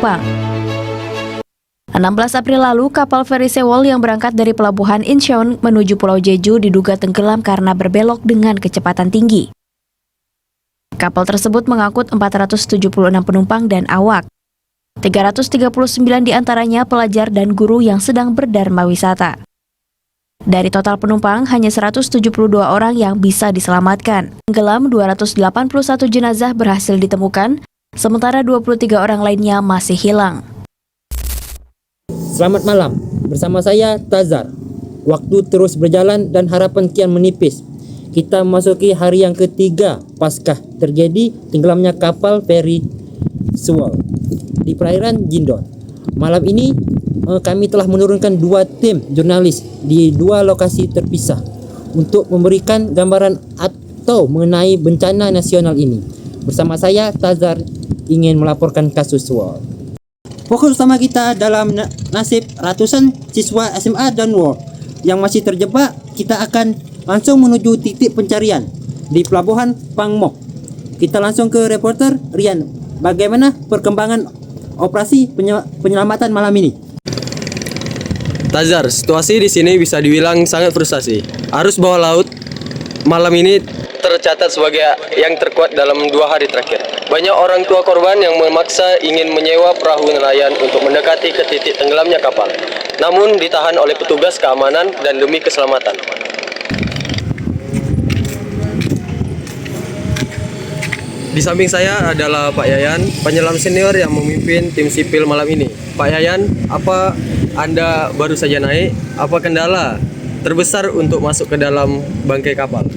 penumpang. 16 April lalu, kapal feri Sewol yang berangkat dari pelabuhan Incheon menuju Pulau Jeju diduga tenggelam karena berbelok dengan kecepatan tinggi. Kapal tersebut mengangkut 476 penumpang dan awak. 339 diantaranya pelajar dan guru yang sedang berdharma wisata. Dari total penumpang, hanya 172 orang yang bisa diselamatkan. Tenggelam 281 jenazah berhasil ditemukan, sementara 23 orang lainnya masih hilang. Selamat malam, bersama saya Tazar. Waktu terus berjalan dan harapan kian menipis. Kita memasuki hari yang ketiga pasca terjadi tenggelamnya kapal feri Sewol di perairan Jindon. Malam ini kami telah menurunkan 2 tim jurnalis di 2 lokasi terpisah untuk memberikan gambaran atau mengenai bencana nasional ini. Bersama saya Tazar ingin melaporkan kasus Sewol. Fokus utama kita dalam nasib ratusan siswa SMA dan WO yang masih terjebak. Kita akan langsung menuju titik pencarian di Pelabuhan Pangmok. Kita langsung ke reporter Rian. Bagaimana perkembangan operasi penyelamatan malam ini? Tazar, situasi di sini bisa dibilang sangat frustasi. Arus bawah laut malam ini tercatat sebagai yang terkuat dalam 2 hari terakhir. Banyak orang tua korban yang memaksa ingin menyewa perahu nelayan untuk mendekati ke titik tenggelamnya kapal, namun ditahan oleh petugas keamanan dan demi keselamatan. Di samping saya adalah Pak Yayan, penyelam senior yang memimpin tim sipil malam ini. Pak Yayan, apa Anda baru saja naik? Apa kendala terbesar untuk masuk ke dalam bangkai kapal?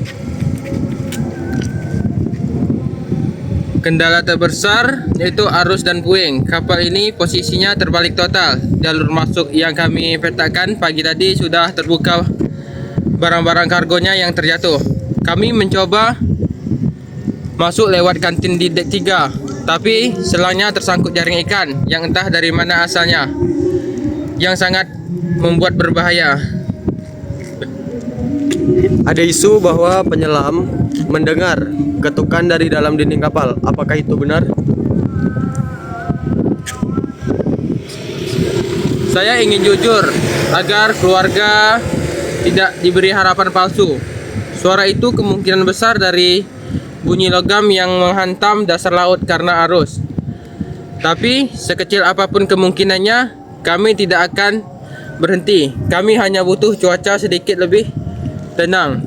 Kendala terbesar yaitu arus dan puing. Kapal ini posisinya terbalik total. Jalur masuk yang kami petakan pagi tadi sudah terbuka barang-barang kargonya yang terjatuh. Kami mencoba masuk lewat kantin di dek 3, tapi selangnya tersangkut jaring ikan yang entah dari mana asalnya, yang sangat membuat berbahaya. Ada isu bahwa penyelam mendengar ketukan dari dalam dinding kapal. Apakah itu benar? Saya ingin jujur agar keluarga tidak diberi harapan palsu. Suara itu kemungkinan besar dari bunyi logam yang menghantam dasar laut karena arus. Tapi sekecil apapun kemungkinannya, kami tidak akan berhenti. Kami hanya butuh cuaca sedikit lebih tenang.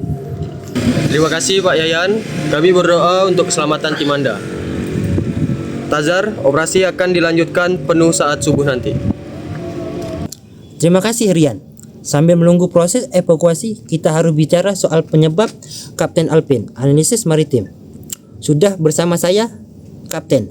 Terima kasih Pak Yayan. Kami berdoa untuk keselamatan tim Anda. Tazar, operasi akan dilanjutkan penuh saat subuh nanti. Terima kasih Rian. Sambil menunggu proses evakuasi, kita harus bicara soal penyebab Kapten Alpin, analisis maritim. Sudah bersama saya, Kapten.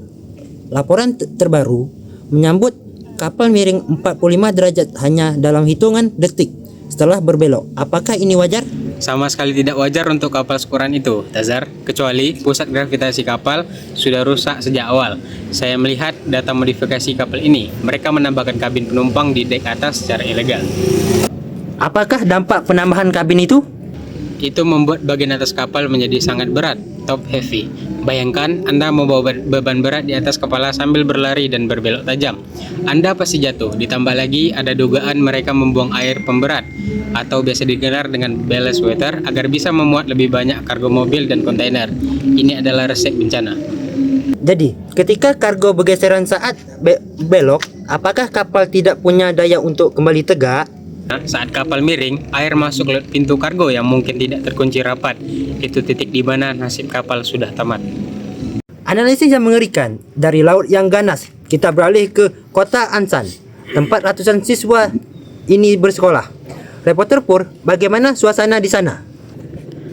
Laporan terbaru menyambut kapal miring 45 derajat hanya dalam hitungan detik setelah berbelok. Apakah ini wajar? Sama sekali tidak wajar untuk kapal seukuran itu, Tazar, kecuali pusat gravitasi kapal sudah rusak sejak awal. Saya melihat data modifikasi kapal ini. Mereka menambahkan kabin penumpang di dek atas secara ilegal. Apakah dampak penambahan kabin itu? Itu membuat bagian atas kapal menjadi sangat berat, top heavy. Bayangkan Anda membawa beban berat di atas kepala sambil berlari dan berbelok tajam. Anda pasti jatuh. Ditambah lagi ada dugaan mereka membuang air pemberat atau biasa digelar dengan ballast water agar bisa memuat lebih banyak kargo mobil dan kontainer. Ini adalah resep bencana. Jadi, ketika kargo bergeseran saat belok, apakah kapal tidak punya daya untuk kembali tegak? Saat kapal miring, air masuk lewat pintu kargo yang mungkin tidak terkunci rapat. Itu titik di mana nasib kapal sudah tamat. Analisis yang mengerikan. Dari laut yang ganas, kita beralih ke kota Ansan, tempat ratusan siswa ini bersekolah. Reporter Pur, bagaimana suasana di sana?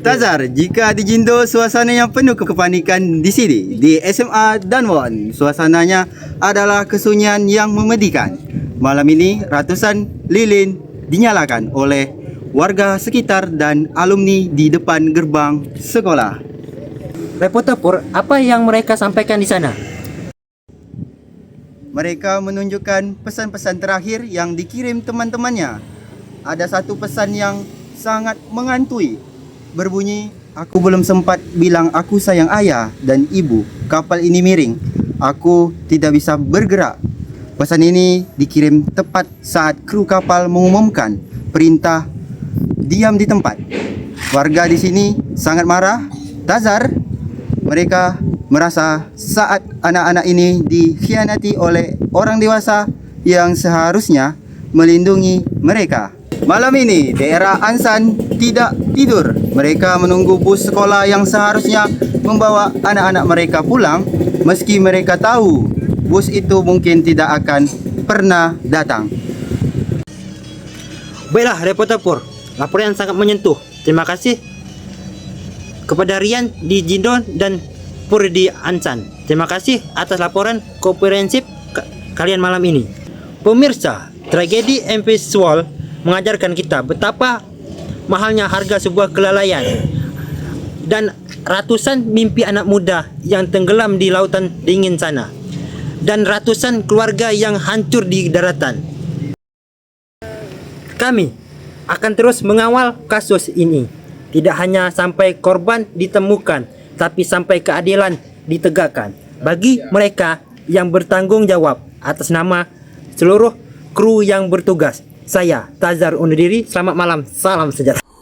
Tazar, jika di Jindo suasana yang penuh kepanikan di sini, di SMA Danwon, suasananya adalah kesunyian yang memedihkan. Malam ini ratusan lilin dinyalakan oleh warga sekitar dan alumni di depan gerbang sekolah. Reporter Pur, apa yang mereka sampaikan di sana? Mereka menunjukkan pesan-pesan terakhir yang dikirim teman-temannya. Ada satu pesan yang sangat mengantui. Berbunyi, aku belum sempat bilang aku sayang ayah dan ibu. Kapal ini miring. Aku tidak bisa bergerak. Pesan ini dikirim tepat saat kru kapal mengumumkan perintah diam di tempat. Warga di sini sangat marah. Tazar, mereka merasa saat anak-anak ini dikhianati oleh orang dewasa yang seharusnya melindungi mereka. Malam ini, daerah Ansan tidak tidur. Mereka menunggu bus sekolah yang seharusnya membawa anak-anak mereka pulang, meski mereka tahu bus itu mungkin tidak akan pernah datang. Baiklah, reporter Pur. Laporan yang sangat menyentuh. Terima kasih kepada Rian di Jindo dan Pur di Ansan. Terima kasih atas laporan komprehensif kalian malam ini. Pemirsa, tragedi MP Swall mengajarkan kita betapa mahalnya harga sebuah kelalaian dan ratusan mimpi anak muda yang tenggelam di lautan dingin sana dan ratusan keluarga yang hancur di daratan. Kami akan terus mengawal kasus ini, tidak hanya sampai korban ditemukan, tapi sampai keadilan ditegakkan bagi mereka yang bertanggung jawab. Atas nama seluruh kru yang bertugas, saya Tazar undur diri. Selamat malam, salam sejahtera.